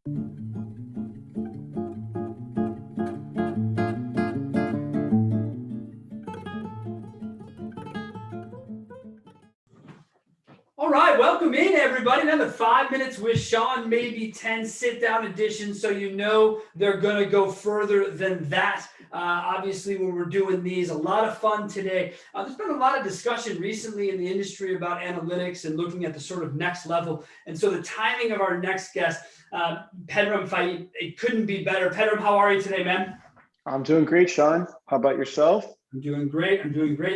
All right, welcome in everybody. Another 5 minutes with Sean, maybe 10 sit-down editions, so you know they're going to go further than that. Obviously, when we're doing these, a lot of fun today. There's been a lot of discussion recently in the industry about analytics and looking at the sort of next level. And so the timing of our next guest, Pedram Faed, it couldn't be better. Pedram, how are you today, man? I'm doing great, Sean. How about yourself? I'm doing great.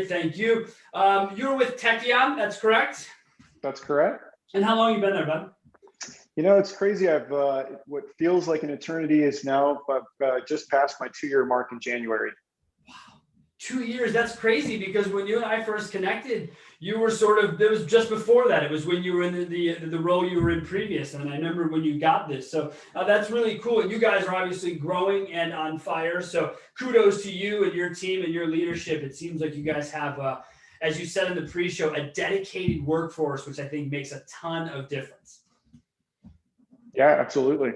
Thank you. You're with Tekion, that's correct? That's correct. And how long have you been there, bud? You know, it's crazy. I've what feels like an eternity is now just past my 2-year mark in January. Wow, 2 years. That's crazy, because when you and I first connected, you were sort of, it was just before that. It was when you were in the role you were in previous. And I remember when you got this. So that's really cool. And you guys are obviously growing and on fire. So kudos to you and your team and your leadership. It seems like you guys have as you said in the pre-show, a dedicated workforce, which I think makes a ton of difference. Yeah, absolutely.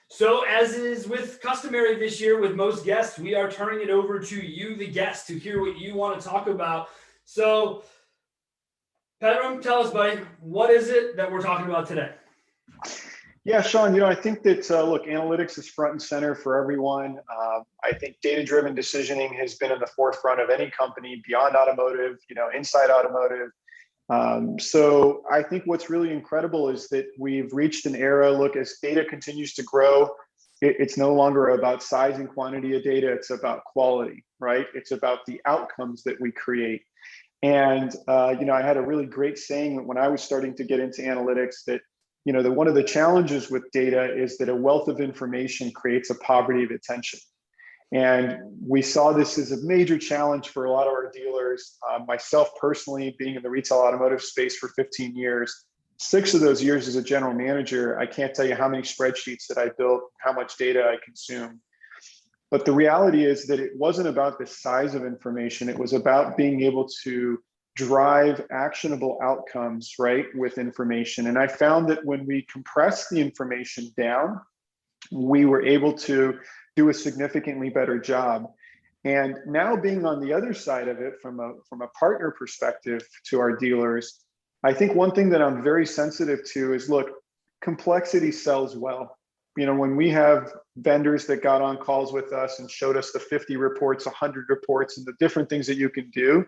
So as is with customary this year with most guests, we are turning it over to you, the guest, to hear what you want to talk about. So Pedram, tell us, buddy, what is it that we're talking about today? Yeah, Sean, you know, I think that, look, analytics is front and center for everyone. I think data-driven decisioning has been in the forefront of any company beyond automotive, you know, inside automotive. So I think what's really incredible is that we've reached an era, look, as data continues to grow, it's no longer about size and quantity of data, it's about quality, right? It's about the outcomes that we create. And, you know, I had a really great saying when I was starting to get into analytics that, you know, one of the challenges with data is that a wealth of information creates a poverty of attention. And we saw this as a major challenge for a lot of our dealers. Myself personally, being in the retail automotive space for 15 years, 6 of those years as a general manager, I can't tell you how many spreadsheets that I built, how much data I consumed. But the reality is that it wasn't about the size of information. It was about being able to drive actionable outcomes, right, with information. And I found that when we compressed the information down, we were able to do a significantly better job. And now being on the other side of it from a partner perspective to our dealers, I think one thing that I'm very sensitive to is, look, complexity sells well. You know, when we have vendors that got on calls with us and showed us the 50 reports, 100 reports, and the different things that you can do,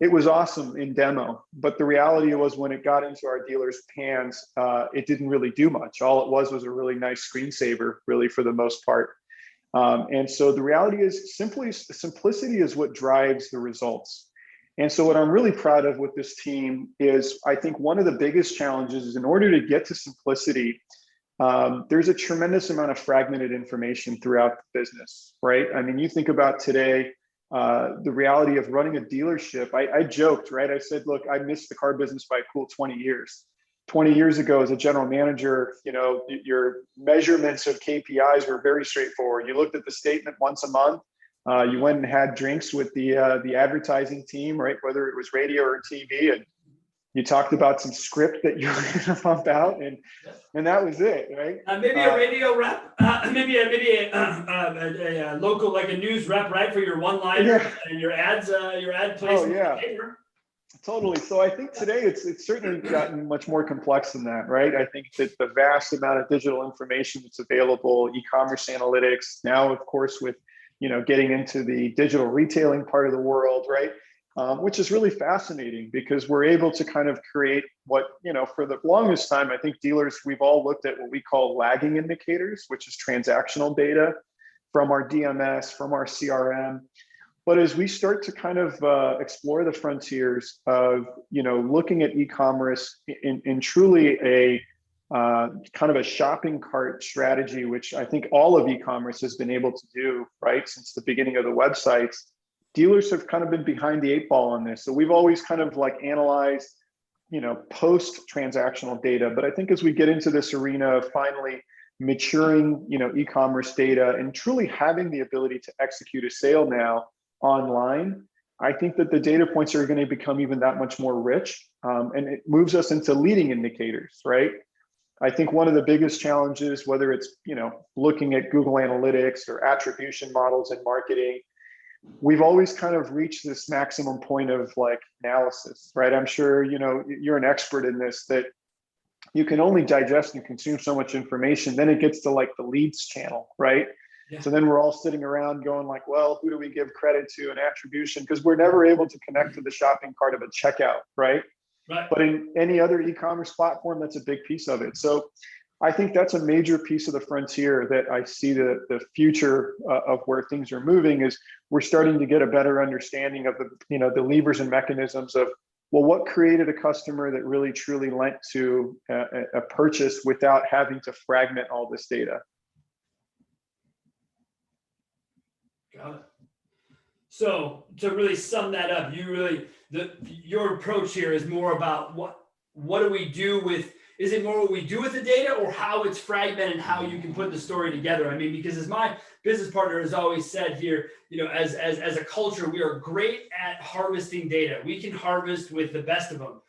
it was awesome in demo. But the reality was when it got into our dealers' hands, it didn't really do much. All it was a really nice screensaver, really, for the most part. And so the reality is simplicity is what drives the results. And so what I'm really proud of with this team is, I think one of the biggest challenges is, in order to get to simplicity, there's a tremendous amount of fragmented information throughout the business, right? I mean, you think about today, the reality of running a dealership. I joked, right? I said, look, I missed the car business by a cool 20 years. 20 years ago as a general manager, you know, your measurements of KPIs were very straightforward. You looked at the statement once a month. You went and had drinks with the advertising team, right? Whether it was radio or TV, and you talked about some script that you were going to pump out, and that was it, right? Maybe a radio rep, maybe a local, like a news rep, right, for your one-liner and your ads, your ad placement. Oh yeah, totally. So I think today it's certainly gotten much more complex than that, right? I think that the vast amount of digital information that's available, e-commerce analytics, now of course with, you know, getting into the digital retailing part of the world, right? Which is really fascinating, because we're able to kind of create what, you know, for the longest time, I think dealers, we've all looked at what we call lagging indicators, which is transactional data from our DMS, from our CRM. But as we start to kind of explore the frontiers of, you know, looking at e-commerce in truly a kind of a shopping cart strategy, which I think all of e-commerce has been able to do, right, since the beginning of the websites, dealers have kind of been behind the 8 ball on this. So we've always kind of like analyzed, you know, post-transactional data. But I think as we get into this arena of finally maturing, you know, e-commerce data and truly having the ability to execute a sale now online, I think that the data points are going to become even that much more rich. And it moves us into leading indicators, right? I think one of the biggest challenges, whether it's, looking at Google Analytics or attribution models in marketing, we've always kind of reached this maximum point of like analysis, right? I'm sure, you're an expert in this, that you can only digest and consume so much information. Then it gets to like the leads channel, right? Yeah. So then we're all sitting around going like, well, who do we give credit to in attribution? Because we're never able to connect to the shopping cart of a checkout, right? Right. But in any other e-commerce platform, that's a big piece of it. So I think that's a major piece of the frontier that I see the future of where things are moving is we're starting to get a better understanding of the levers and mechanisms of, well, what created a customer that really truly lent to a purchase without having to fragment all this data. Got it. So to really sum that up, your approach here is more about what do we do with, is it more what we do with the data or how it's fragmented and how you can put the story together? I mean, because as my business partner has always said here, as a culture, we are great at harvesting data. We can harvest with the best of them,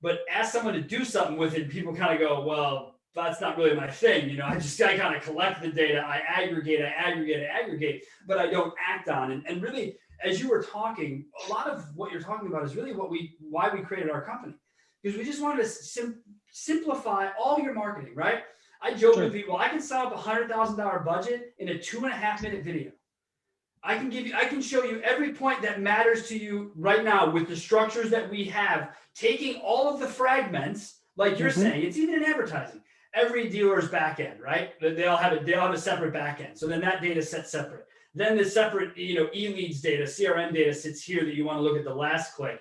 but ask someone to do something with it, people kind of go, well, that's not really my thing. I kind of collect the data, I aggregate, but I don't act on it. And really, as you were talking, a lot of what you're talking about is really why we created our company, because we just wanted to simplify all your marketing, right? I joke with people, I can set up $100,000 budget in a 2.5-minute video. I can show you every point that matters to you right now with the structures that we have, taking all of the fragments, like you're saying, it's even in advertising. Every dealer's back end, right? They all have a separate back end. So then that data is set separate. Then the separate, e-leads data, CRM data sits here that you want to look at the last click.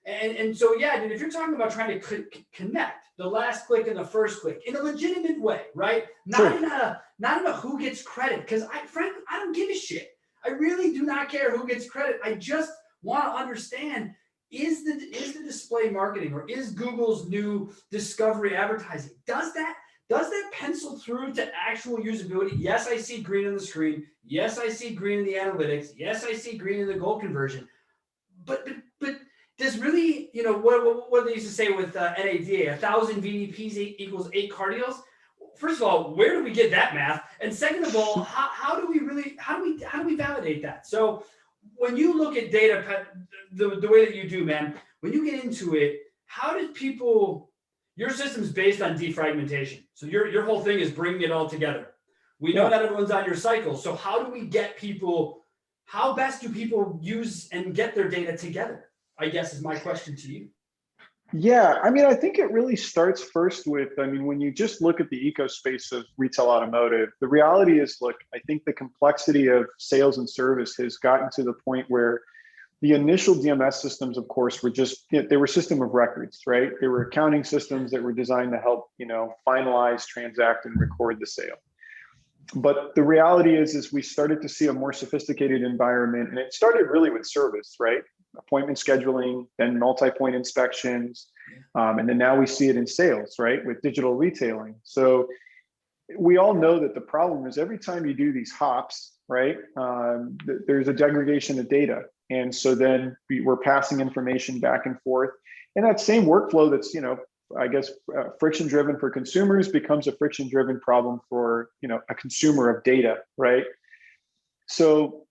And so, yeah, dude, if you're talking about trying to connect the last click and the first click in a legitimate way, right? Not in a who gets credit, because frankly, I don't give a shit. I really do not care who gets credit. I just want to understand, is the display marketing or is Google's new discovery advertising, does that pencil through to actual usability? Yes, I see green on the screen. Yes, I see green in the analytics. Yes, I see green in the goal conversion. But does really, what they used to say with NADA, 1,000 VDPs equals 8 car deals? First of all, where do we get that math? And second of all, how do we validate that? So when you look at data, the way that you do, man, when you get into it, how did people? Your system's based on defragmentation. So your whole thing is bringing it all together. We know that everyone's on your cycle. So how do we get people, how best do people use and get their data together? I guess is my question to you. Yeah, I mean, I think it really starts first with, when you just look at the ecospace of retail automotive, the reality is, look, I think the complexity of sales and service has gotten to the point where the initial DMS systems, of course, were just, they were system of records, right? They were accounting systems that were designed to help, finalize, transact, and record the sale. But the reality is we started to see a more sophisticated environment, and it started really with service, right? Appointment scheduling, then multi-point inspections, and then now we see it in sales, right? With digital retailing. So we all know that the problem is every time you do these hops, right? There's a degradation of data. And so then we're passing information back and forth. And that same workflow that's, friction driven for consumers becomes a friction driven problem for, a consumer of data, right? So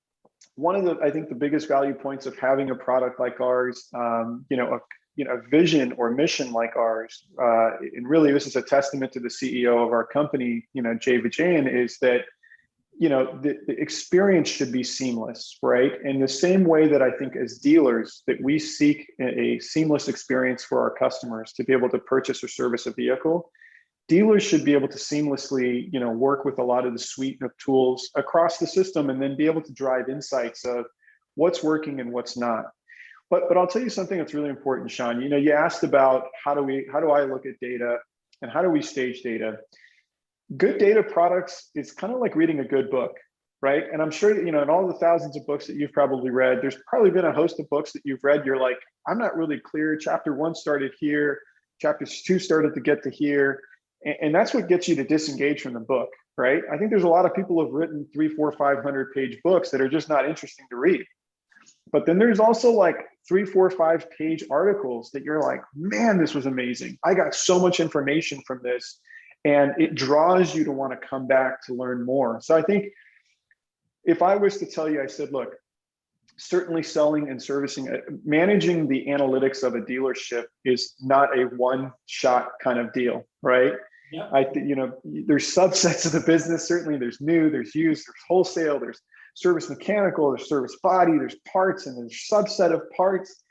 one of I think the biggest value points of having a product like ours, a vision or mission like ours, and really this is a testament to the CEO of our company, Jay Vijayan, is that, the experience should be seamless, right? In the same way that I think as dealers that we seek a seamless experience for our customers to be able to purchase or service a vehicle, dealers should be able to seamlessly, work with a lot of the suite of tools across the system and then be able to drive insights of what's working and what's not. But I'll tell you something that's really important, Sean. You asked about how do I look at data and how do we stage data? Good data products is kind of like reading a good book, right? And I'm sure that, in all the thousands of books that you've probably read, there's probably been a host of books that you've read. You're like, I'm not really clear. Chapter 1 started here. Chapter 2 started to get to here. And that's what gets you to disengage from the book, right? I think there's a lot of people who have written 300, 400, 500 page books that are just not interesting to read. But then there's also like 3, 4, 5 page articles that you're like, man, this was amazing. I got so much information from this. And it draws you to want to come back to learn more. So I think if I was to tell you, I said, look, certainly selling and servicing, managing the analytics of a dealership is not a one-shot kind of deal, right? Yep. There's subsets of the business. Certainly there's new, there's used, there's wholesale, there's service mechanical, there's service body, there's parts, and there's subset of parts.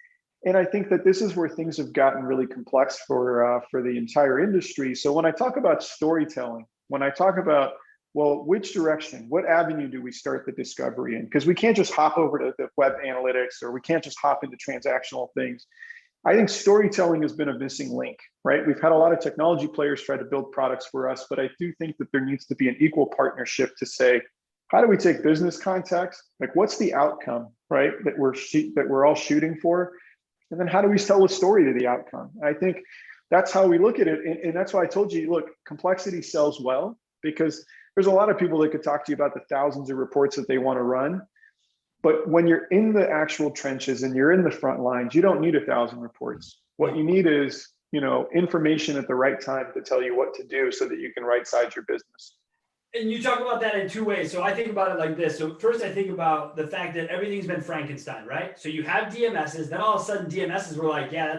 And I think that this is where things have gotten really complex for the entire industry. So when I talk about storytelling, when I talk about, well, which direction, what avenue do we start the discovery in? Because we can't just hop over to the web analytics, or we can't just hop into transactional things. I think storytelling has been a missing link, right? We've had a lot of technology players try to build products for us, but I do think that there needs to be an equal partnership to say, how do we take business context? Like, what's the outcome, right? That we're all shooting for? And then how do we tell a story to the outcome? I think that's how we look at it. And that's why I told you, look, complexity sells well, because there's a lot of people that could talk to you about the thousands of reports that they want to run. But when you're in the actual trenches and you're in the front lines, you don't need 1,000 reports. What you need is, information at the right time to tell you what to do so that you can right-size your business. And you talk about that in two ways. So I think about it like this. So first I think about the fact that everything's been Frankenstein, right? So you have DMSs, then all of a sudden DMSs were like, yeah,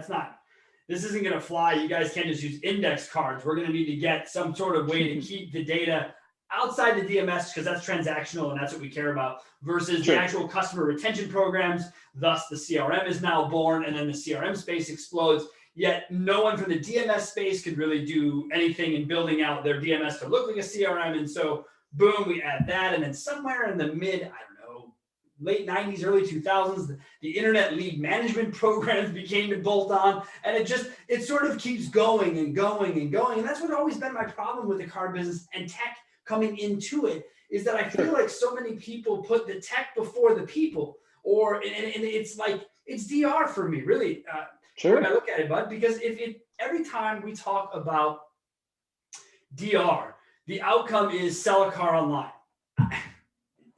this isn't going to fly. You guys can't just use index cards. We're going to need to get some sort of way to keep the data outside the DMS, because that's transactional and that's what we care about, versus the actual customer retention programs. Thus the CRM is now born, and then the CRM space explodes. Yet no one from the DMS space could really do anything in building out their DMS to look like a CRM. And so boom, we add that. And then somewhere in the late 90s, early 2000s, the internet lead management programs became to bolt on. And it sort of keeps going and going and going. And that's what always been my problem with the car business and tech coming into it, is that I feel like so many people put the tech before the people, and it's like, it's DR for me, really. When I look at it, bud, because every time we talk about DR, the outcome is sell a car online.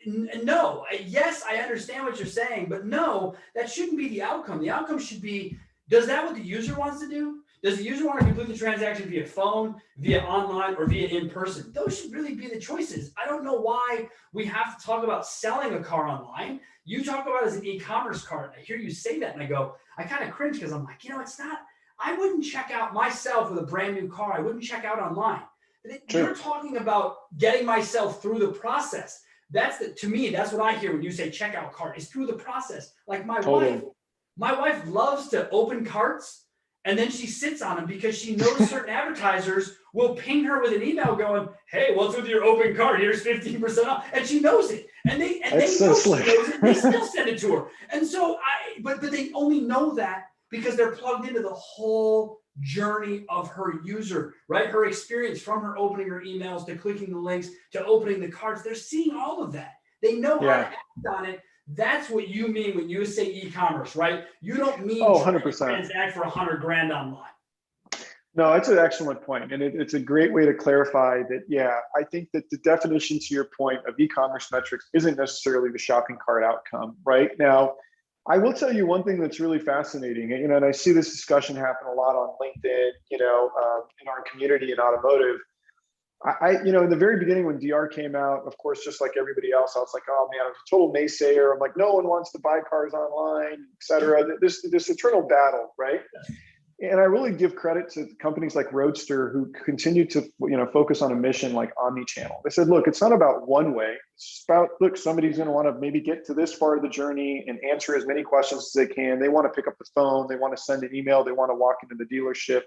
No, yes, I understand what you're saying, but no, that shouldn't be the outcome. The outcome should be, does that what the user wants to do? Does the user want to complete the transaction via phone, via online, or via in person? Those should really be the choices. I don't know why we have to talk about selling a car online. You talk about it as an e-commerce card. I hear you say that and I kind of cringe, because I'm like, it's not, I wouldn't check out myself with a brand new car. I wouldn't check out online. You're talking about getting myself through the process. To me, that's what I hear when you say checkout cart, is through the process. Like my wife loves to open carts, and then she sits on them because she knows certain advertisers will ping her with an email going, hey, what's with your open cart? Here's 15% off. And she knows it. And they know she knows it. They still send it to her. And so but they only know that because they're plugged into the whole journey of her user, right? Her experience from her opening her emails to clicking the links to opening the cards. They're seeing all of that. They know how to act on it. That's what you mean when you say e-commerce, right? You don't mean 100%. Transact for $100,000 online. No, it's an excellent point. And it's a great way to clarify that, I think that the definition, to your point, of e-commerce metrics isn't necessarily the shopping cart outcome. Right now, I will tell you one thing that's really fascinating, and I see this discussion happen a lot on LinkedIn, in our community in automotive. In the very beginning when DR came out, of course, just like everybody else, I was like, oh man, I was a total naysayer. I'm like, no one wants to buy cars online, et cetera. This eternal battle, right? And I really give credit to companies like Roadster, who continue to, focus on a mission like omni-channel. They said, look, it's not about one way. It's about, look, somebody's going to want to maybe get to this far of the journey and answer as many questions as they can. They want to pick up the phone. They want to send an email. They want to walk into the dealership.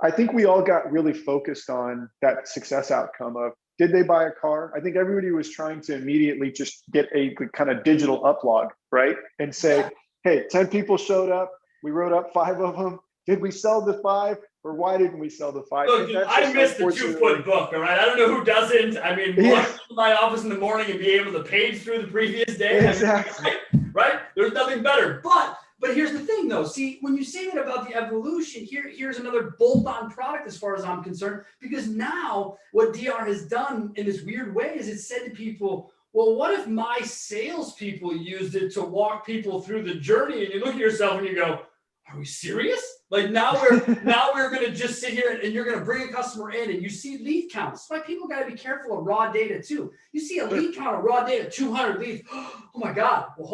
I think we all got really focused on that success outcome of, did they buy a car? I think everybody was trying to immediately just get a kind of digital uplog, right? And say, hey, 10 people showed up. We wrote up 5 of them. Did we sell the 5, or why didn't we sell the 5? Look, dude, I missed the 2-foot book, all right? I don't know who doesn't. I mean, walk to my office in the morning and be able to page through the previous day. Exactly. Right? There's nothing better. But here's the thing, though. See, when you say that about the evolution, here's another bolt-on product as far as I'm concerned, because now what DR has done in this weird way is it's said to people, well, what if my salespeople used it to walk people through the journey? And you look at yourself and you go, are we serious? Like now we're going to just sit here and you're going to bring a customer in and you see lead counts. That's why people got to be careful of raw data too. You see a lead count of raw data, 200 leads. Oh my God. Well,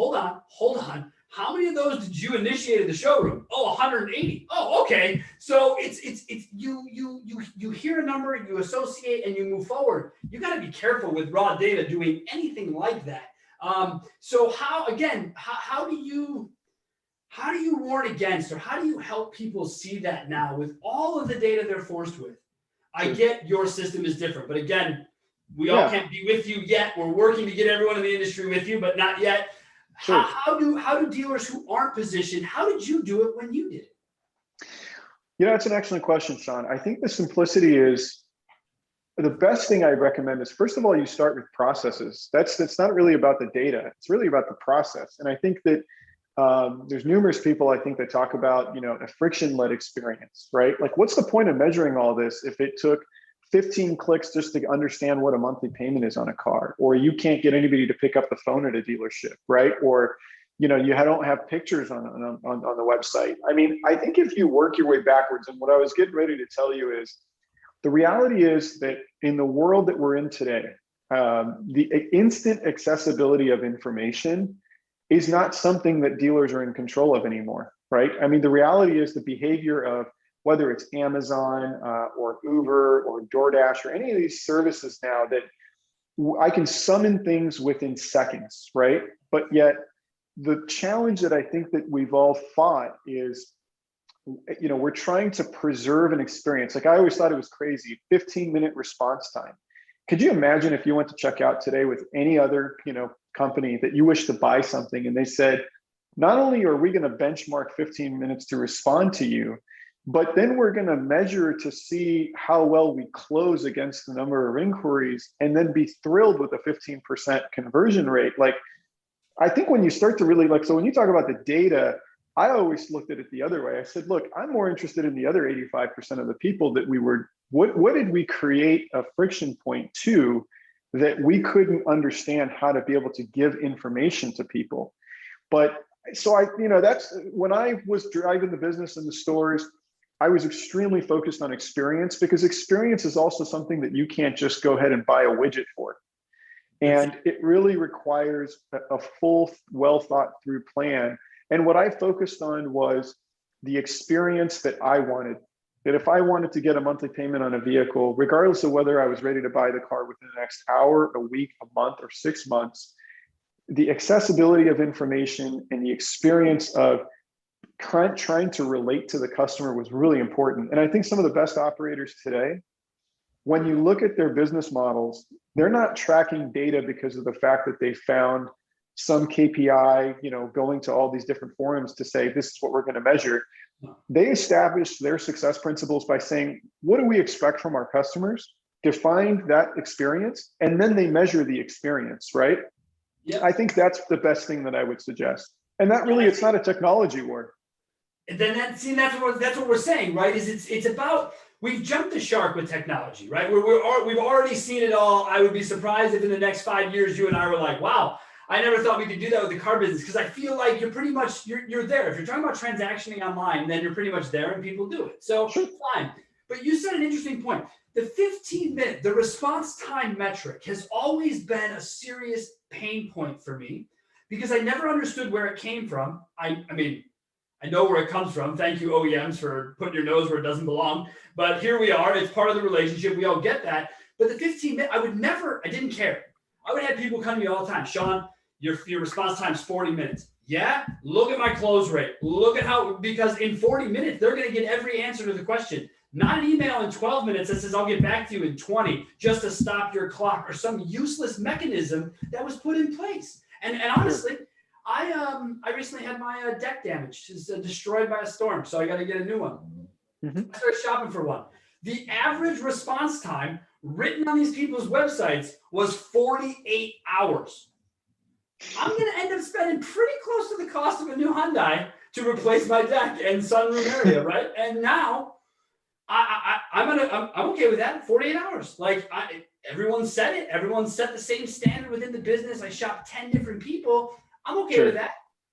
hold on. How many of those did you initiate in the showroom? Oh, 180. Oh, okay. So it's you hear a number, you associate, and you move forward. You got to be careful with raw data doing anything like that. So how do you warn against, or how do you help people see that now with all of the data they're forced with? I get your system is different, but again, we all can't be with you yet. We're working to get everyone in the industry with you, but not yet. Sure. How do dealers who aren't positioned, how did you do it when you did it? It's an excellent question, Sean. I think the simplicity is the best thing I recommend is, first of all, you start with processes. That's not really about the data. It's really about the process. And I think that there's numerous people I think that talk about, a friction-led experience, right? Like, what's the point of measuring all this if it took 15 clicks just to understand what a monthly payment is on a car, or you can't get anybody to pick up the phone at a dealership, right? Or, you don't have pictures on the website. I mean, I think if you work your way backwards, and what I was getting ready to tell you is, the reality is that in the world that we're in today, the instant accessibility of information is not something that dealers are in control of anymore, right? I mean, the reality is the behavior of whether it's Amazon or Uber or DoorDash or any of these services now, that I can summon things within seconds, right? But yet the challenge that I think that we've all fought is, we're trying to preserve an experience. Like, I always thought it was crazy, 15-minute response time. Could you imagine if you went to check out today with any other, company that you wish to buy something, and they said, not only are we going to benchmark 15 minutes to respond to you, but then we're going to measure to see how well we close against the number of inquiries, and then be thrilled with a 15% conversion rate. Like, I think when you start to really so when you talk about the data, I always looked at it the other way. I said, look, I'm more interested in the other 85% of the people that what did we create a friction point to, that we couldn't understand how to be able to give information to people. But so that's when I was driving the business in the stores, I was extremely focused on experience, because experience is also something that you can't just go ahead and buy a widget for. And it really requires a full, well thought through plan. And what I focused on was the experience that I wanted. That if I wanted to get a monthly payment on a vehicle, regardless of whether I was ready to buy the car within the next hour, a week, a month, or 6 months, the accessibility of information and the experience of trying to relate to the customer was really important. And I think some of the best operators today, when you look at their business models, they're not tracking data because of the fact that they found some KPI, going to all these different forums to say, this is what we're going to measure. They establish their success principles by saying, what do we expect from our customers? Define that experience, and then they measure the experience, right? Yep. I think that's the best thing that I would suggest. And that really, it's not a technology war. And then that's what we're saying, right? Is it's about, we've jumped the shark with technology, right? We've already seen it all. I would be surprised if in the next 5 years, you and I were like, wow, I never thought we could do that with the car business, because I feel like you're pretty much, you're there. If you're talking about transactioning online, then you're pretty much there and people do it. So fine. But you said an interesting point. The 15-minute, the response time metric has always been a serious pain point for me, because I never understood where it came from. I mean, I know where it comes from. Thank you, OEMs, for putting your nose where it doesn't belong. But here we are. It's part of the relationship. We all get that. But the 15-minute, I didn't care. I would have people come to me all the time. Sean, your response time is 40 minutes. Yeah, look at my close rate. Look at how, because in 40 minutes, they're going to get every answer to the question. Not an email in 12 minutes that says, I'll get back to you in 20 just to stop your clock, or some useless mechanism that was put in place. And honestly, I recently had my deck damaged, destroyed by a storm. So I got to get a new one. I started shopping for one. The average response time written on these people's websites was 48 hours. I'm going to end up spending pretty close to the cost of a new Hyundai to replace my deck and sunroom area, right? And now I'm okay with that. 48 hours. Like, everyone said it. Everyone set the same standard within the business. I shop 10 different people. I'm okay with that.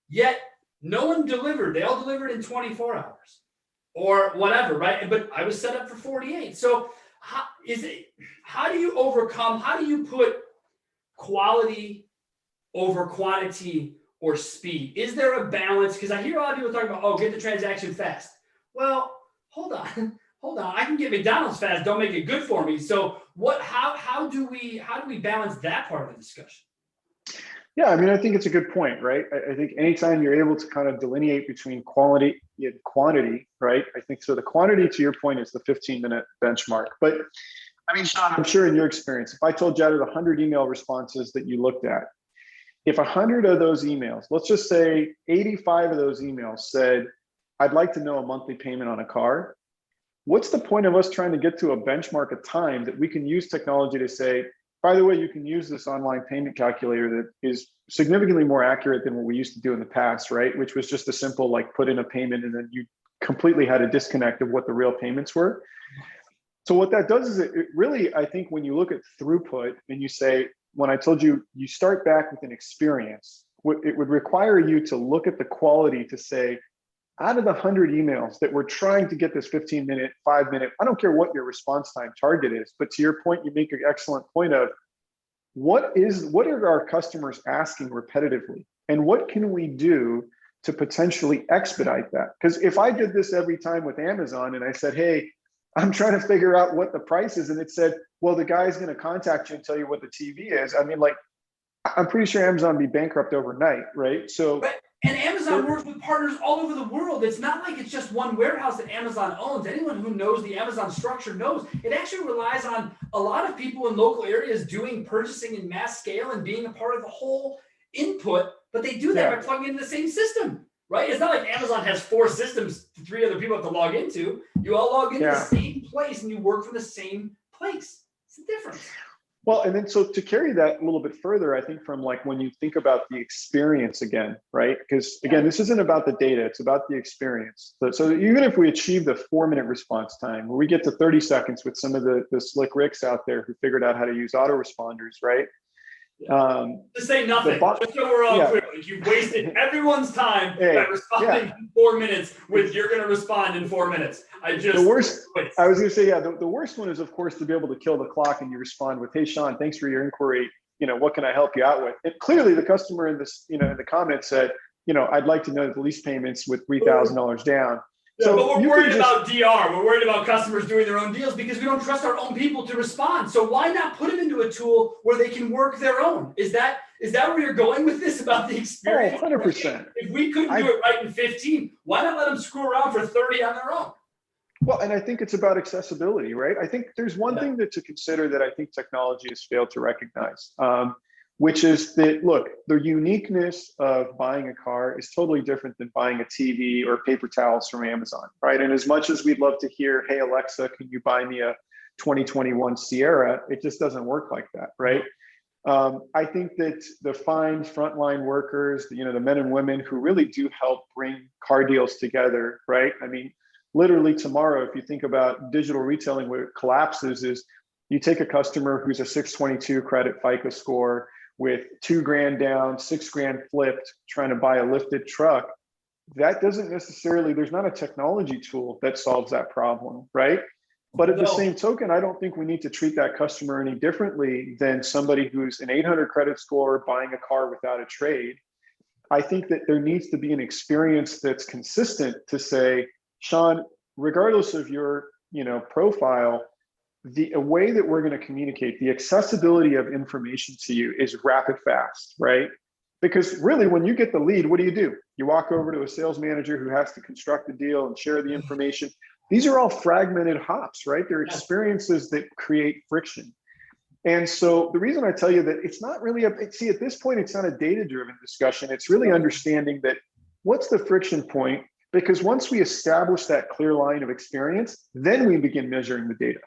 Yet No one delivered. They all delivered in 24 hours or whatever, right? But I was set up for 48. So how do you overcome, how do you put quality over quantity or speed? Is there a balance? Because I hear a lot of people talking about, oh, get the transaction fast. Well, hold on. Hold on. I can get McDonald's fast. Don't make it good for me. So how do we balance that part of the discussion? Yeah, I mean, I think it's a good point, right? I think anytime you're able to kind of delineate between quality and quantity, right? I think so. The quantity, to your point, is the 15-minute benchmark. But I mean, Sean, I'm sure in your experience, if I told you out of the 100 email responses that you looked at, if 100 of those emails, let's just say 85 of those emails said, I'd like to know a monthly payment on a car. What's the point of us trying to get to a benchmark of time that we can use technology to say, by the way, you can use this online payment calculator that is significantly more accurate than what we used to do in the past, right? Which was just a simple, like, put in a payment and then you completely had a disconnect of what the real payments were. So what that does is it really, I think when you look at throughput and you say, when I told you, you start back with an experience, it would require you to look at the quality to say, out of the 100 emails that we're trying to get this 15-minute, 5-minute, I don't care what your response time target is, but to your point, you make an excellent point of what are our customers asking repetitively? And what can we do to potentially expedite that? Because if I did this every time with Amazon and I said, hey, I'm trying to figure out what the price is, and it said, well, the guy's going to contact you and tell you what the TV is. I mean, like, I'm pretty sure Amazon would be bankrupt overnight, right? So. Right. And Amazon works with partners all over the world. It's not like it's just one warehouse that Amazon owns. Anyone who knows the Amazon structure knows it actually relies on a lot of people in local areas doing purchasing in mass scale and being a part of the whole input. But they do that by plugging into the same system, right? It's not like Amazon has 4 systems 3 other people have to log into. You all log into the same place and you work from the same place. It's the difference. Well, and then so to carry that a little bit further, I think from like when you think about the experience again, right? Because again, this isn't about the data, it's about the experience. So even if we achieve the 4-minute response time, where we get to 30 seconds with some of the slick Ricks out there who figured out how to use autoresponders, right? To say nothing, just so we're all clear, like you've wasted everyone's time by responding in 4 minutes with you're going to respond in 4 minutes. I was going to say, the worst one is, of course, to be able to kill the clock and you respond with, hey, Sean, thanks for your inquiry. What can I help you out with? And clearly the customer in this, in the comments said, I'd like to know the lease payments with $3,000 down. Yeah, but we're worried about DR. We're worried about customers doing their own deals because we don't trust our own people to respond. So why not put them into a tool where they can work their own? Is that where you're going with this about the experience? 100%. If we couldn't do it right in 15, why not let them screw around for 30 on their own? Well, and I think it's about accessibility, right? I think there's one thing to consider that I think technology has failed to recognize, which is that, look, the uniqueness of buying a car is totally different than buying a TV or paper towels from Amazon, right? And as much as we'd love to hear, hey, Alexa, can you buy me a 2021 Sierra? It just doesn't work like that, right? I think that the fine frontline workers, the men and women who really do help bring car deals together, right? I mean, literally tomorrow, if you think about digital retailing, where it collapses is you take a customer who's a 622 credit FICO score with $2,000 down, $6,000 flipped, trying to buy a lifted truck. That doesn't necessarily, there's not a technology tool that solves that problem, right? But at the same token, I don't think we need to treat that customer any differently than somebody who's an 800 credit score buying a car without a trade. I think that there needs to be an experience that's consistent to say, Sean, regardless of your profile, the way that we're going to communicate, the accessibility of information to you is rapid fast, right? Because really, when you get the lead, what do? You walk over to a sales manager who has to construct the deal and share the information. These are all fragmented hops, right? They're experiences that create friction. And so the reason I tell you that it's not really at this point, it's not a data-driven discussion. It's really understanding that what's the friction point? Because once we establish that clear line of experience, then we begin measuring the data.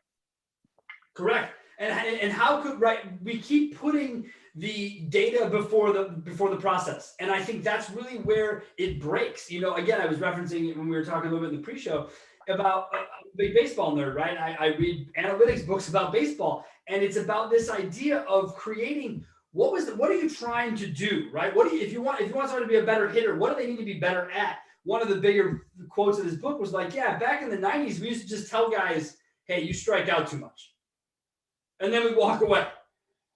Correct. And how could, we keep putting the data before the process. And I think that's really where it breaks. Again, I was referencing it when we were talking a little bit in the pre-show about a big baseball nerd, right? I read analytics books about baseball, and it's about this idea of creating what are you trying to do, right? If you want someone to be a better hitter, what do they need to be better at? One of the bigger quotes of this book was like, yeah, back in the 90s, we used to just tell guys, hey, you strike out too much. And then we walk away.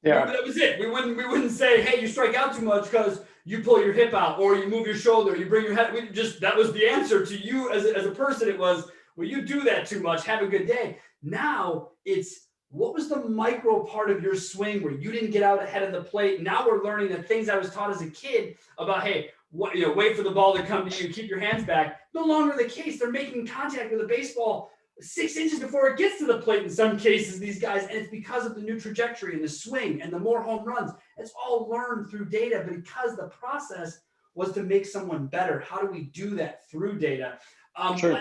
Yeah. That was it. We wouldn't say, hey, you strike out too much because you pull your hip out or you move your shoulder, you bring your head. That was the answer to you as a person. It was, well, you do that too much. Have a good day. Now it's, what was the micro part of your swing where you didn't get out ahead of the plate? Now we're learning the things I was taught as a kid about, hey, wait for the ball to come to you, keep your hands back. No longer the case. They're making contact with a baseball 6 inches before it gets to the plate in some cases, these guys, and it's because of the new trajectory and the swing and the more home runs. It's all learned through data because the process was to make someone better. How do we do that through data? Sure.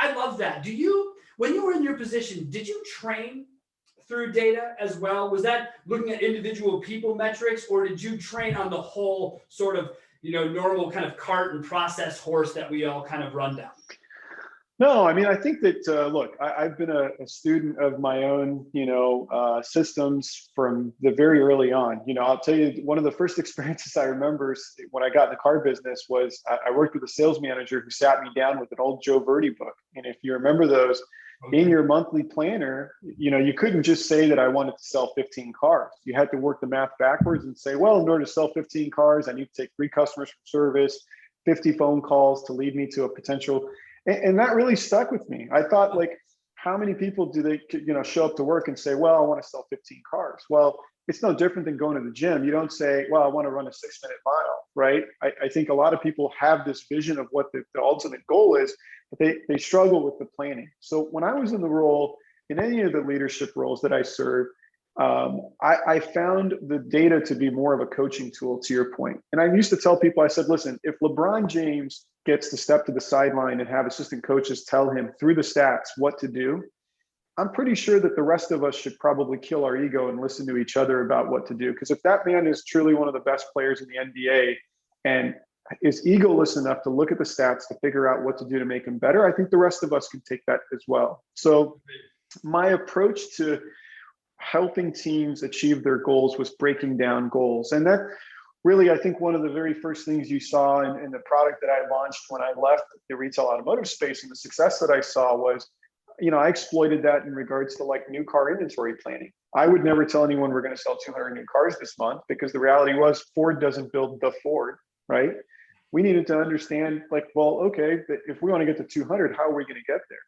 I love that. When you were in your position, did you train through data as well? Was that looking at individual people metrics, or did you train on the whole sort of, normal kind of cart and process horse that we all kind of run down? No, I mean, I think that, look, I've been a student of my own, systems from the very early on. I'll tell you, one of the first experiences I remember when I got in the car business was I worked with a sales manager who sat me down with an old Joe Verdi book. And if you remember those, in your monthly planner, you couldn't just say that I wanted to sell 15 cars. You had to work the math backwards and say, well, in order to sell 15 cars, I need to take 3 customers from service, 50 phone calls to lead me to a potential. And that really stuck with me. I thought, like, how many people do they, show up to work and say, well, I want to sell 15 cars? Well, it's no different than going to the gym. You don't say, well, I want to run a 6-minute mile, right? I think a lot of people have this vision of what the ultimate goal is, but they struggle with the planning. So when I was in the role, in any of the leadership roles that I served, I found the data to be more of a coaching tool, to your point. And I used to tell people, I said, listen, if LeBron James gets to step to the sideline and have assistant coaches tell him through the stats what to do, I'm pretty sure that the rest of us should probably kill our ego and listen to each other about what to do. Because if that man is truly one of the best players in the NBA and is egoless enough to look at the stats to figure out what to do to make him better, I think the rest of us can take that as well. So my approach to helping teams achieve their goals was breaking down goals. And that really, I think one of the very first things you saw in the product that I launched when I left the retail automotive space, and the success that I saw was, I exploited that in regards to like new car inventory planning. I would never tell anyone we're going to sell 200 new cars this month, because the reality was Ford doesn't build the Ford, right? We needed to understand, like, well, okay, if we want to get to 200, how are we going to get there?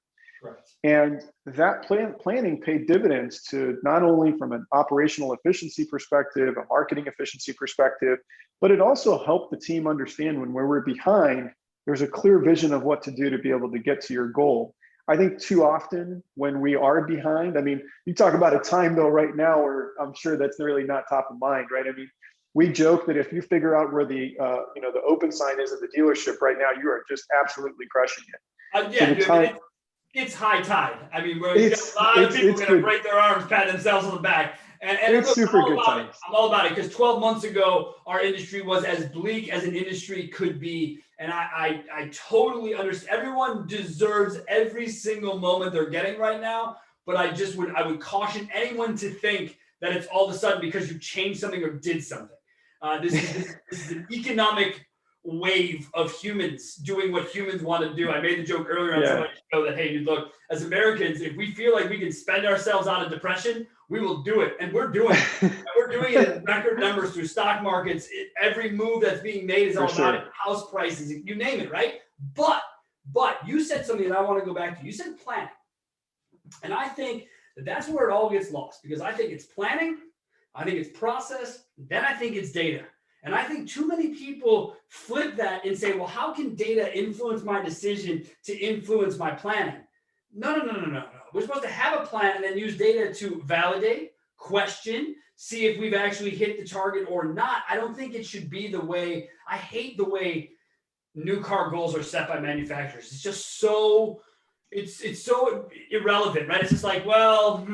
Right. And that planning paid dividends to not only from an operational efficiency perspective, a marketing efficiency perspective, but it also helped the team understand when we're behind, there's a clear vision of what to do to be able to get to your goal. I think too often when we are behind, I mean, you talk about a time though right now where I'm sure that's really not top of mind, right? I mean, we joke that if you figure out where the open sign is at the dealership right now, you are just absolutely crushing it. Yeah, it's high tide. I mean, you got a lot of people going to break their arms, pat themselves on the back. And it's look, super good times. I'm all about it, because 12 months ago, our industry was as bleak as an industry could be. And I totally understand. Everyone deserves every single moment they're getting right now. But I would caution anyone to think that it's all of a sudden because you changed something or did something. This is an economic wave of humans doing what humans want to do. I made the joke earlier on somebody's show that, hey, look, as Americans, if we feel like we can spend ourselves out of depression, we will do it. And we're doing it. And we're doing it in record numbers through stock markets. Every move that's being made is all about it. House prices, you name it, right? But you said something that I want to go back to. You said planning. And I think that's where it all gets lost, because I think it's planning, I think it's process, then I think it's data. And I think too many people flip that and say, well, how can data influence my decision to influence my planning? No. We're supposed to have a plan and then use data to validate, question, see if we've actually hit the target or not. I don't think it should be the way, I hate the way new car goals are set by manufacturers. It's just so, it's so irrelevant, right? It's just like, well,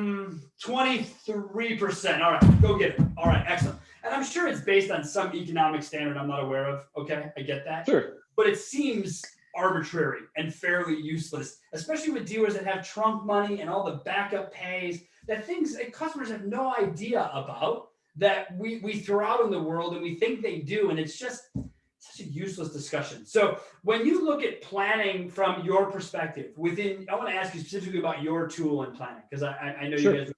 23%. All right, go get it. All right, excellent. And I'm sure it's based on some economic standard I'm not aware of. Okay, I get that. Sure. But it seems arbitrary and fairly useless, especially with dealers that have trunk money and all the backup pays, that things that customers have no idea about. that we throw out in the world and we think they do, and it's just such a useless discussion. So when you look at planning from your perspective within, I want to ask you specifically about your tool and planning, because I know Sure. you guys,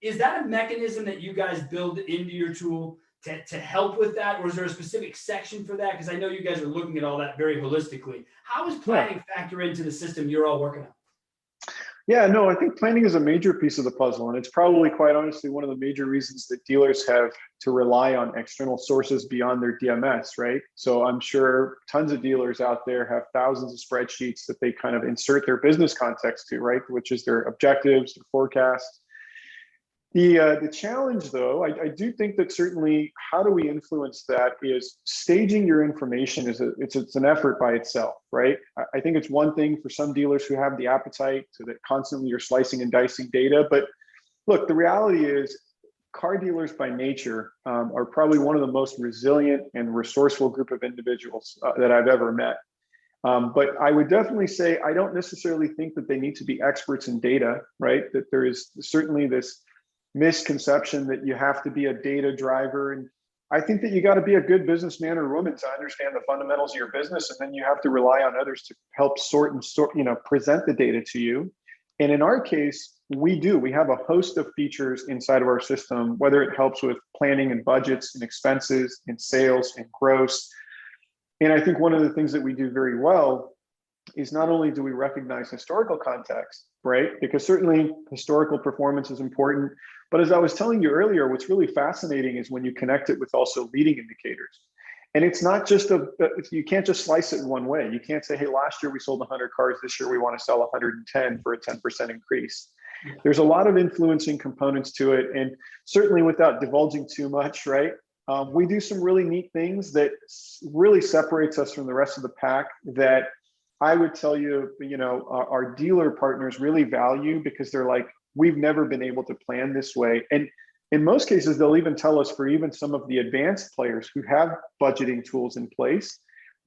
is that a mechanism that you guys build into your tool to help with that? Or is there a specific section for that? Because I know you guys are looking at all that very holistically. How does planning factor into the system you're all working on? Yeah, no, I think planning is a major piece of the puzzle. And it's probably, quite honestly, one of the major reasons that dealers have to rely on external sources beyond their DMS, right? So I'm sure tons of dealers out there have thousands of spreadsheets that they kind of insert their business context to, right? Which is their objectives, their forecasts. The challenge, though, I do think that certainly how do we influence that is staging your information it's an effort by itself, right? I think it's one thing for some dealers who have the appetite so that constantly you're slicing and dicing data. But look, the reality is car dealers by nature are probably one of the most resilient and resourceful group of individuals that I've ever met. But I would definitely say I don't necessarily think that they need to be experts in data, right? That there is certainly this misconception that you have to be a data driver. And I think that you got to be a good businessman or woman to understand the fundamentals of your business. And then you have to rely on others to help present the data to you. And in our case, we have a host of features inside of our system, whether it helps with planning and budgets and expenses and sales and gross. And I think one of the things that we do very well is not only do we recognize historical context, right? Because certainly historical performance is important. But as I was telling you earlier, what's really fascinating is when you connect it with also leading indicators. And it's not just you can't just slice it in one way. You can't say, hey, last year we sold 100 cars, this year we want to sell 110 for a 10% increase. Yeah. There's a lot of influencing components to it. And certainly without divulging too much, right? We do some really neat things that really separates us from the rest of the pack that I would tell you, our dealer partners really value, because they're like, we've never been able to plan this way. And in most cases, they'll even tell us for even some of the advanced players who have budgeting tools in place,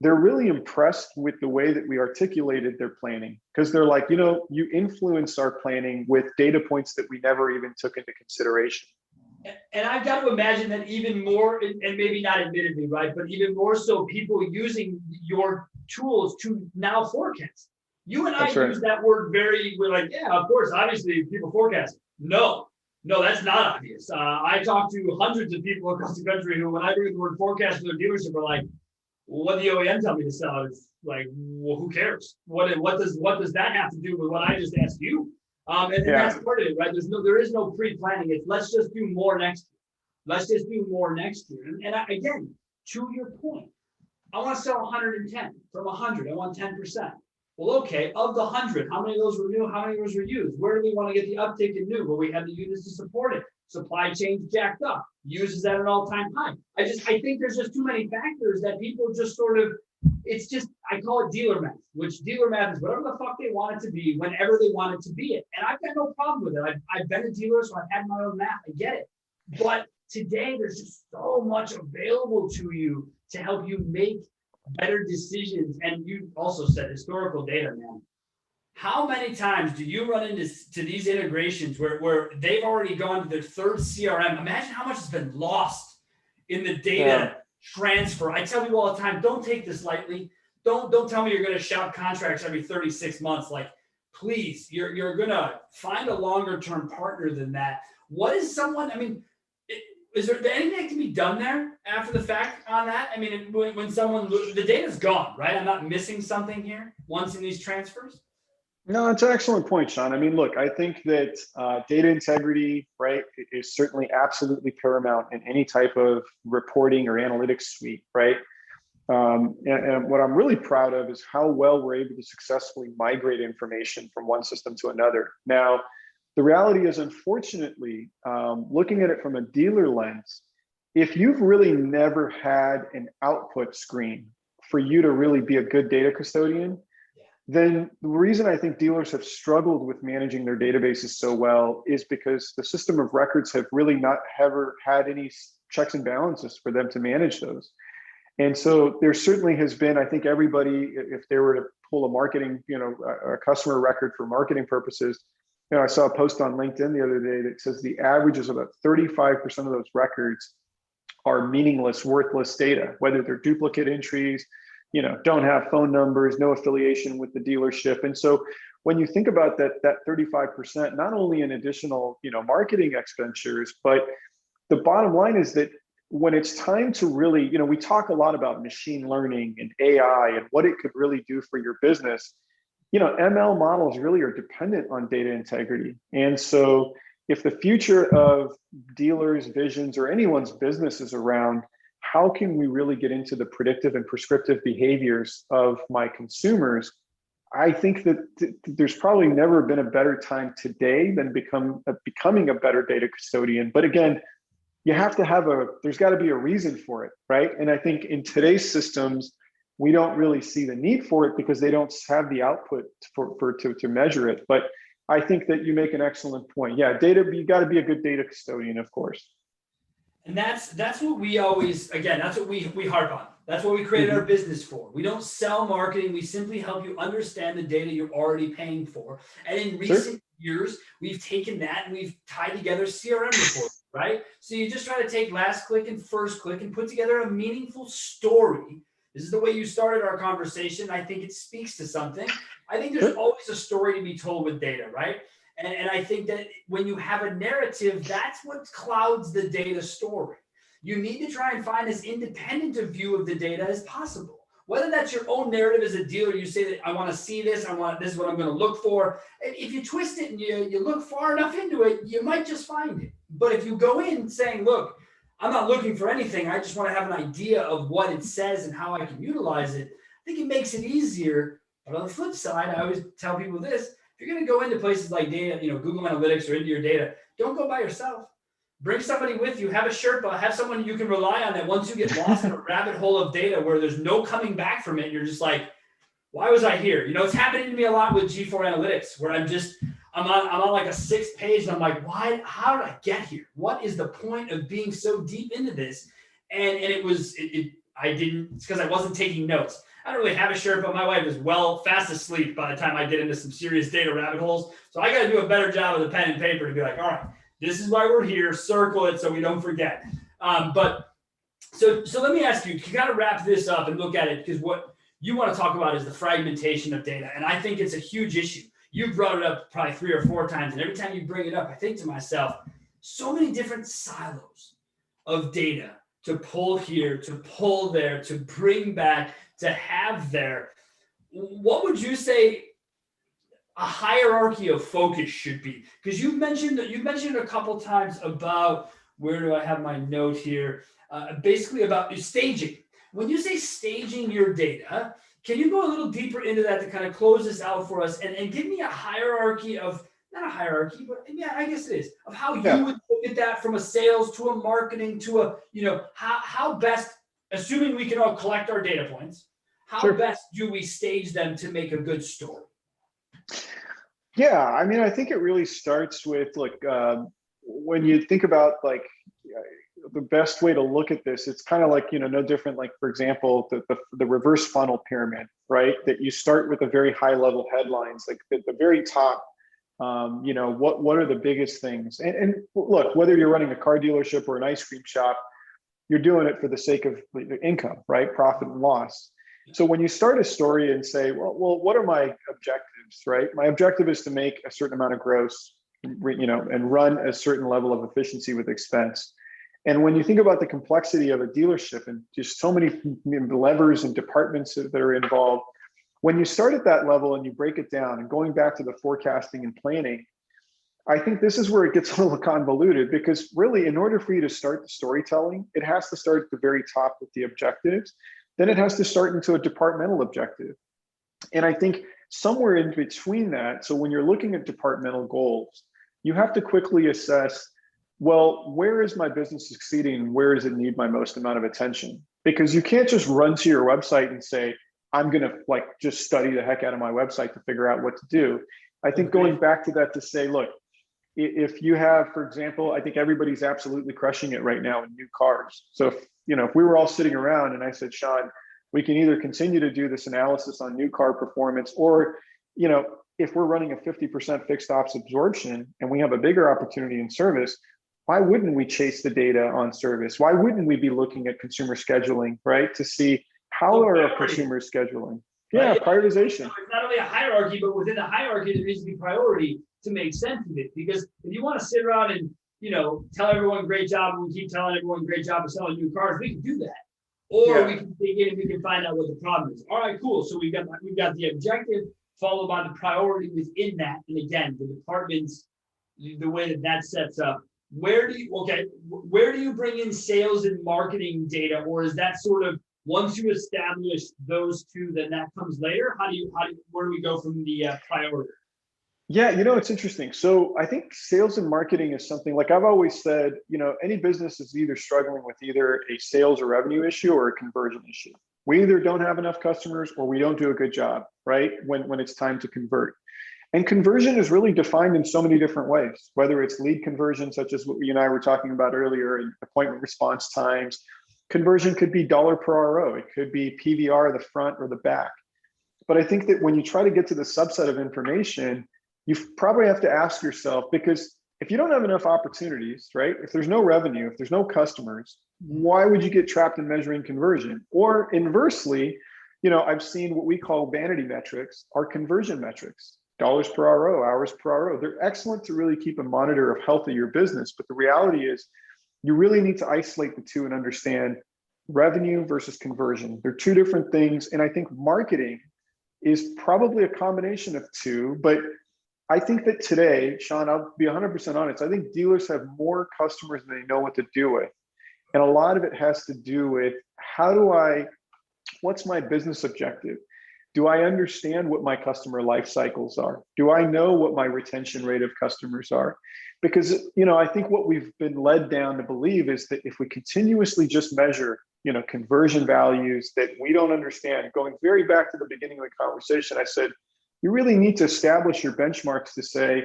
they're really impressed with the way that we articulated their planning, because they're like, you influence our planning with data points that we never even took into consideration. And I've got to imagine that even more, and maybe not admittedly, right, but even more so people using your tools to now forecast. You and I use that word we're like, yeah, of course, obviously people forecast. No, that's not obvious. I talk to hundreds of people across the country who, when I bring the word forecast to their dealership, are like, well, what the OEM tell me to sell? It's like, well, who cares? What does that have to do with what I just asked you? And that's part of it, right? There is no pre-planning. It's let's just do more next year. Let's just do more next year. And again, to your point, I want to sell 110 from 100. I want 10%. Well, okay, of the 100, how many of those were new? How many of those were used? Where do we want to get the uptick in new? Well, we have the units to support it. Supply chain jacked up. Uses at an all-time high. I think there's just too many factors that people just sort of, it's just, I call it dealer math, which dealer math is whatever the fuck they want it to be, whenever they want it to be it. And I've got no problem with it. I've been a dealer, so I've had my own math. I get it. But today, there's just so much available to you to help you make better decisions. And you also said historical data, man. How many times do you run into these integrations where they've already gone to their third CRM? Imagine how much has been lost in the data transfer. I tell people all the time, don't take this lightly. Don't tell me you're going to shop contracts every 36 months. Like, please, you're going to find a longer term partner than that. What is someone, is there anything that can be done there after the fact on that? I mean, when someone, the data's gone, right? I'm not missing something here once in these transfers. No, it's an excellent point, Sean. I mean, look, I think that data integrity, right, is certainly absolutely paramount in any type of reporting or analytics suite, right? And what I'm really proud of is how well we're able to successfully migrate information from one system to another. Now, the reality is, unfortunately, looking at it from a dealer lens, if you've really never had an output screen for you to really be a good data custodian, then the reason I think dealers have struggled with managing their databases so well is because the system of records have really not ever had any checks and balances for them to manage those. And so there certainly has been, I think everybody, if they were to pull a marketing, a customer record for marketing purposes, I saw a post on LinkedIn the other day that says the average is about 35% of those records are meaningless, worthless data, whether they're duplicate entries, don't have phone numbers, no affiliation with the dealership. And so when you think about that 35%, not only in additional, marketing expenditures, but the bottom line is that when it's time to really, we talk a lot about machine learning and AI and what it could really do for your business. ML models really are dependent on data integrity. And so if the future of dealers, visions, or anyone's business is around how can we really get into the predictive and prescriptive behaviors of my consumers, I think that there's probably never been a better time today than becoming a better data custodian. But again, you have to there's got to be a reason for it, right? And I think in today's systems, we don't really see the need for it because they don't have the output to measure it. But I think that you make an excellent point. Yeah, data, you got to be a good data custodian, of course. And that's what we always, again, that's what we harp on. That's what we created our business for. We don't sell marketing. We simply help you understand the data you're already paying for. And in recent years, we've taken that and we've tied together CRM reports, right? So you just try to take last click and first click and put together a meaningful story. This is the way you started our conversation. I think it speaks to something. I think there's always a story to be told with data, right? And I think that when you have a narrative, that's what clouds the data story. You need to try and find as independent a view of the data as possible. Whether that's your own narrative as a dealer, you say that I want to see this, this is what I'm going to look for. If you twist it and you look far enough into it, you might just find it. But if you go in saying, look, I'm not looking for anything, I just want to have an idea of what it says and how I can utilize it, I think it makes it easier. But on the flip side, I always tell people this, if you're going to go into places like data, Google Analytics or into your data, don't go by yourself. Bring somebody with you, have a Sherpa, have someone you can rely on that once you get lost in a rabbit hole of data where there's no coming back from it, you're just like, why was I here? It's happening to me a lot with G4 Analytics where I'm on like a 6th page and I'm like, why, how did I get here? What is the point of being so deep into this? And it's because I wasn't taking notes. I don't really have a Sherpa. My wife is fast asleep by the time I get into some serious data rabbit holes. So I got to do a better job with the pen and paper to be like, all right, this is why we're here. Circle it so we don't forget. But so let me ask you, you got to wrap this up and look at it because what you want to talk about is the fragmentation of data. And I think it's a huge issue. You brought it up probably 3 or 4 times. And every time you bring it up, I think to myself, so many different silos of data to pull here, to pull there, to bring back, to have there. What would you say a hierarchy of focus should be? Because you've mentioned a couple times about, where do I have my note here? Basically about staging. When you say staging your data, can you go a little deeper into that to kind of close this out for us and give me a hierarchy of, not a hierarchy, but yeah, I guess it is, of how you would look at that from a sales to a marketing to a, how best, assuming we can all collect our data points, how best do we stage them to make a good story? Yeah, I think it really starts with when you think about the best way to look at this, it's kind of like, no different, like, for example, the reverse funnel pyramid, right? That you start with a very high level headlines, like at the very top, what are the biggest things? And look, whether you're running a car dealership or an ice cream shop, you're doing it for the sake of the income, right? Profit and loss. So when you start a story and say, well, what are my objectives, right? My objective is to make a certain amount of gross, and run a certain level of efficiency with expense. And when you think about the complexity of a dealership and just so many levers and departments that are involved, when you start at that level and you break it down and going back to the forecasting and planning, I think this is where it gets a little convoluted because really in order for you to start the storytelling, it has to start at the very top with the objectives. Then it has to start into a departmental objective. And I think somewhere in between that, so when you're looking at departmental goals, you have to quickly assess, well, where is my business succeeding? Where does it need my most amount of attention? Because you can't just run to your website and say, I'm going to just study the heck out of my website to figure out what to do. I think going back to that to say, look, if you have, for example, I think everybody's absolutely crushing it right now in new cars. So if we were all sitting around and I said, Sean, we can either continue to do this analysis on new car performance or, if we're running a 50% fixed ops absorption and we have a bigger opportunity in service, why wouldn't we chase the data on service? Why wouldn't we be looking at consumer scheduling, right? To see how are our consumers scheduling? Yeah, right? prioritization. It's not only a hierarchy, but within the hierarchy, there needs to be priority to make sense of it. Because if you want to sit around and, tell everyone great job, and we keep telling everyone great job of selling new cars, we can do that. Or we can dig in and we can find out what the problem is. All right, cool. So we've got the objective followed by the priority within that. And again, the departments, the way that sets up. Where do you bring in sales and marketing data, or is that sort of once you establish those two, then that comes later? Where do we go from the priority? Yeah, it's interesting. So I think sales and marketing is something, like I've always said, any business is either struggling with either a sales or revenue issue or a conversion issue. We either don't have enough customers or we don't do a good job, right? When it's time to convert. And conversion is really defined in so many different ways, whether it's lead conversion, such as what you and I were talking about earlier, and appointment response times. Conversion could be dollar per RO. It could be PVR, the front or the back. But I think that when you try to get to the subset of information, you probably have to ask yourself, because if you don't have enough opportunities, right? If there's no revenue, if there's no customers, why would you get trapped in measuring conversion? Or inversely, I've seen what we call vanity metrics are conversion metrics. Dollars per RO, hours per RO. They're excellent to really keep a monitor of health of your business. But the reality is you really need to isolate the two and understand revenue versus conversion. They're two different things. And I think marketing is probably a combination of two. But I think that today, Sean, I'll be 100% honest, I think dealers have more customers than they know what to do with. And a lot of it has to do with what's my business objective? Do I understand what my customer life cycles are? Do I know what my retention rate of customers are? Because, I think what we've been led down to believe is that if we continuously just measure, conversion values that we don't understand, going very back to the beginning of the conversation, I said, you really need to establish your benchmarks to say,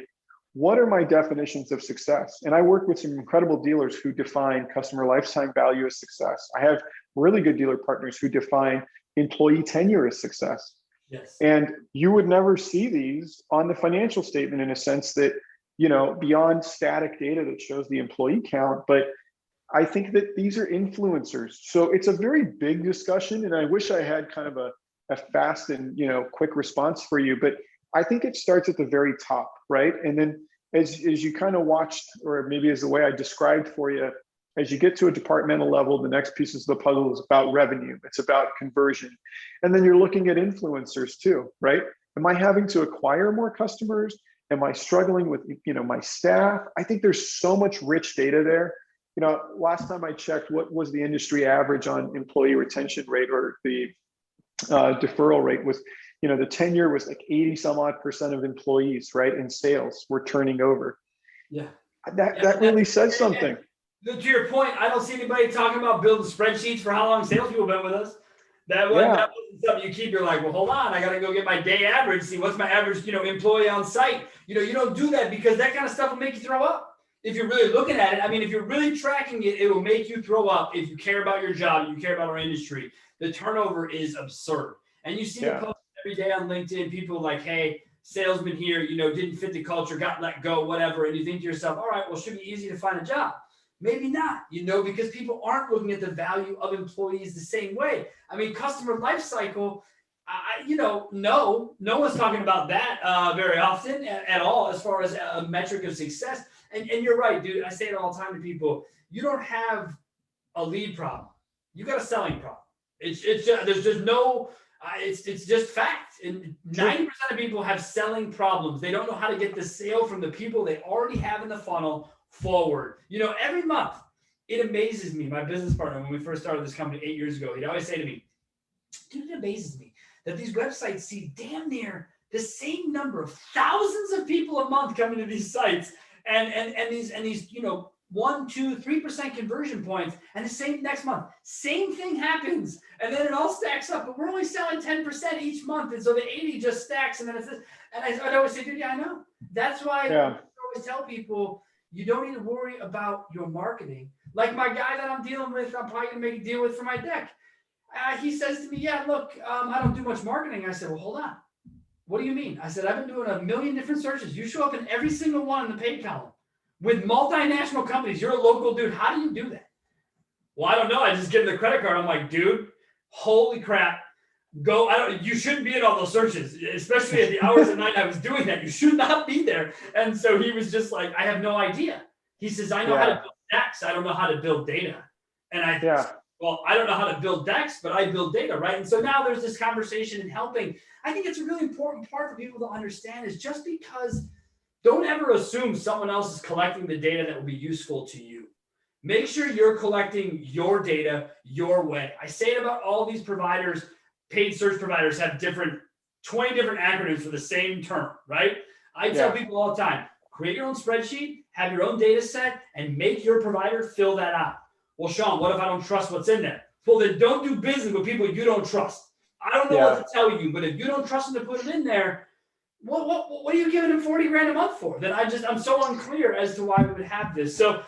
what are my definitions of success? And I work with some incredible dealers who define customer lifetime value as success. I have really good dealer partners who define employee tenure as success. Yes. And you would never see these on the financial statement in a sense that, beyond static data that shows the employee count, but I think that these are influencers. So it's a very big discussion, and I wish I had kind of a fast and, quick response for you, but I think it starts at the very top, right? And then as you kind of watched, or maybe as the way I described for you, as you get to a departmental level, the next pieces of the puzzle is about revenue. It's about conversion. And then you're looking at influencers too, right? Am I having to acquire more customers? Am I struggling with, my staff? I think there's so much rich data there. Last time I checked, what was the industry average on employee retention rate, or the deferral rate was, the tenure was like 80 some odd percent of employees, right, in sales were turning over. Yeah. That really says something. To your point, I don't see anybody talking about building spreadsheets for how long salespeople have been with us. That wasn't something you keep. You're like, well, hold on, I got to go get my day average, see what's my average, employee on site. You don't do that because that kind of stuff will make you throw up. If you're really looking at it, I mean, if you're really tracking it, it will make you throw up. If you care about your job, you care about our industry, the turnover is absurd. And you see the post every day on LinkedIn, people like, hey, salesman here, didn't fit the culture, got let go, whatever. And you think to yourself, all right, well, it should be easy to find a job. Maybe not, because people aren't looking at the value of employees the same way. I mean, customer life cycle, no one's talking about that very often at all as far as a metric of success. And you're right, dude. I say it all the time to people. You don't have a lead problem. You got a selling problem. It's just, there's just no, it's just fact. And 90% of people have selling problems. They don't know how to get the sale from the people they already have in the funnel forward. Every month, it amazes me. My business partner, when we first started this company 8 years ago, he'd always say to me, dude, it amazes me that these websites see damn near the same number of thousands of people a month coming to these sites and these 1, 2, 3% conversion points, and the same next month, same thing happens, and then it all stacks up. But we're only selling 10% each month, and so the 80 just stacks, and then it's this. And I'd always say, dude, yeah, I know. That's why I always tell people, you don't need to worry about your marketing. Like my guy that I'm dealing with, I'm probably going to make a deal with for my deck. He says to me, yeah, look, I don't do much marketing. I said, well, hold on. What do you mean? I said, I've been doing a million different searches. You show up in every single one in the paid column with multinational companies. You're a local dude. How do you do that? Well, I don't know. I just give him the credit card. I'm like, dude, holy crap. You shouldn't be in all those searches, especially at the hours of night I was doing that. You should not be there. And so he was just like, I have no idea. He says, I know how to build decks. I don't know how to build data. And well, I don't know how to build decks, but I build data, right? And so now there's this conversation and helping. I think it's a really important part for people to understand is just because don't ever assume someone else is collecting the data that will be useful to you. Make sure you're collecting your data your way. I say it about all these providers. Paid search providers have 20 different acronyms for the same term, right? I tell people all the time, create your own spreadsheet, have your own data set, and make your provider fill that out. Well, Sean, what if I don't trust what's in there? Well, then don't do business with people you don't trust. I don't know what to tell you, but if you don't trust them to put it in there, what are you giving them 40 grand a month for? Then I'm so unclear as to why we would have this. So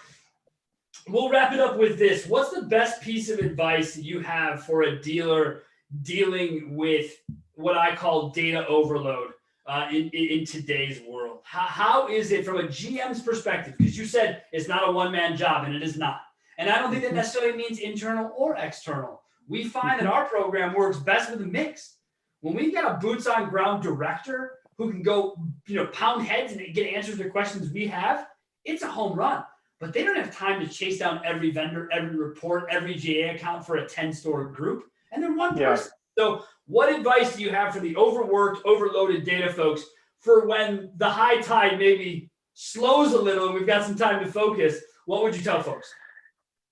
we'll wrap it up with this. What's the best piece of advice you have for a dealer dealing with what I call data overload in today's world? How is it from a GM's perspective? Because you said it's not a one-man job, and it is not. And I don't think that necessarily means internal or external. We find that our program works best with a mix. When we got a boots on ground director who can go, pound heads and get answers to questions we have, it's a home run. But they don't have time to chase down every vendor, every report, every GA account for a 10-store group. And they're one person. So what advice do you have for the overworked, overloaded data folks for when the high tide maybe slows a little and we've got some time to focus? What would you tell folks?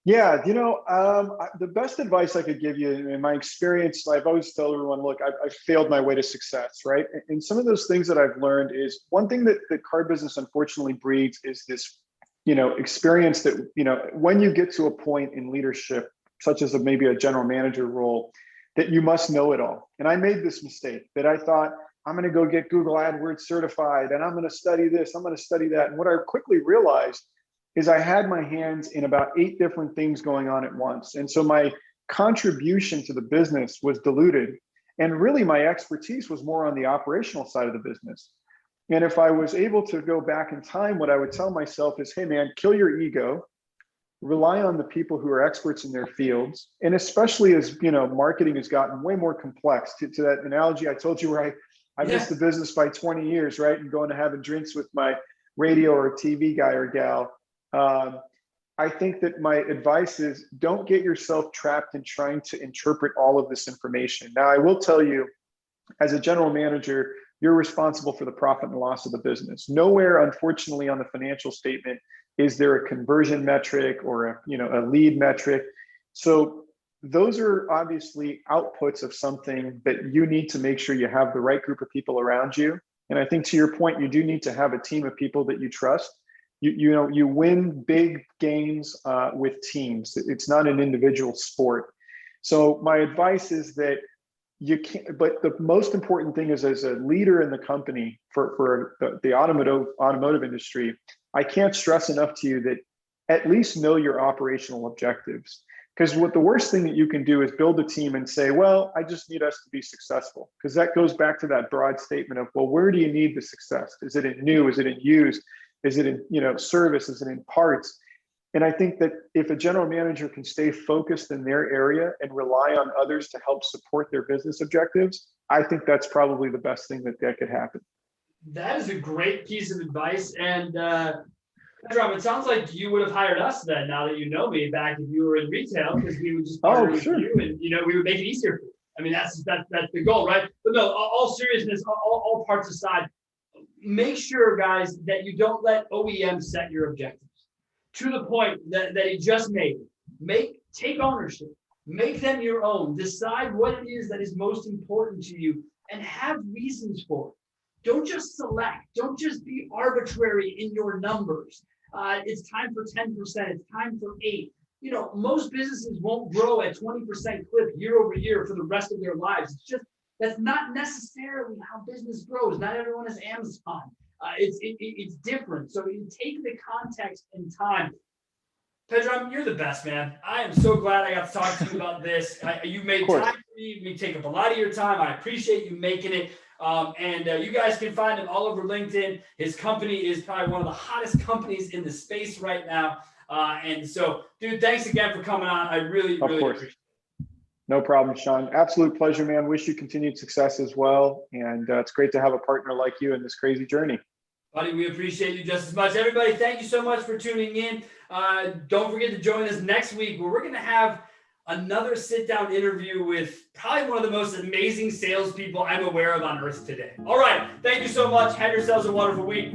Yeah, the best advice I could give you in my experience, I've always told everyone, look, I've failed my way to success, right? And some of those things that I've learned is one thing that the car business unfortunately breeds is this, experience that, when you get to a point in leadership, such as maybe a general manager role, that you must know it all. And I made this mistake that I thought, I'm going to go get Google AdWords certified and I'm going to study this, I'm going to study that. And what I quickly realized is I had my hands in about 8 different things going on at once. And so my contribution to the business was diluted. And really my expertise was more on the operational side of the business. And if I was able to go back in time, what I would tell myself is, hey man, kill your ego, rely on the people who are experts in their fields. And especially as, marketing has gotten way more complex to that analogy I told you where I missed the business by 20 years, right? And going to having drinks with my radio or TV guy or gal. I think that my advice is don't get yourself trapped in trying to interpret all of this information. Now, I will tell you, as a general manager, you're responsible for the profit and loss of the business. Nowhere, unfortunately, on the financial statement is there a conversion metric or a lead metric. So those are obviously outputs of something that you need to make sure you have the right group of people around you. And I think to your point, you do need to have a team of people that you trust. You win big games with teams. It's not an individual sport. So my advice is that you can't, but the most important thing is as a leader in the company for the automotive industry, I can't stress enough to you that at least know your operational objectives. Because the worst thing that you can do is build a team and say, well, I just need us to be successful. Because that goes back to that broad statement of, well, where do you need the success? Is it in new? Is it in used? Is it in service? Is it in parts? And I think that if a general manager can stay focused in their area and rely on others to help support their business objectives, I think that's probably the best thing that could happen. That is a great piece of advice. And Pedram, it sounds like you would have hired us then, now that you know me, back if you were in retail, because we would just partner with you and we would make it easier for you. I mean, that's the goal, right? But no, all seriousness, all parts aside, make sure, guys, that you don't let OEM set your objectives to the point that he just made. Take ownership, make them your own, decide what it is that is most important to you, and have reasons for it. Don't just select, don't just be arbitrary in your numbers. It's time for 10%, it's time for 8%. Most businesses won't grow at 20% clip year over year for the rest of their lives. It's just, that's not necessarily how business grows. Not everyone is Amazon. It's different. So you take the context and time. Pedram, you're the best, man. I am so glad I got to talk to you about this. You made time for me. We take up a lot of your time. I appreciate you making it. And you guys can find him all over LinkedIn. His company is probably one of the hottest companies in the space right now. And so, dude, thanks again for coming on. I really appreciate it. No problem, Sean. Absolute pleasure, man. Wish you continued success as well. And it's great to have a partner like you in this crazy journey. Buddy, we appreciate you just as much. Everybody, thank you so much for tuning in. Don't forget to join us next week where we're going to have another sit-down interview with probably one of the most amazing salespeople I'm aware of on earth today. All right. Thank you so much. Have yourselves a wonderful week.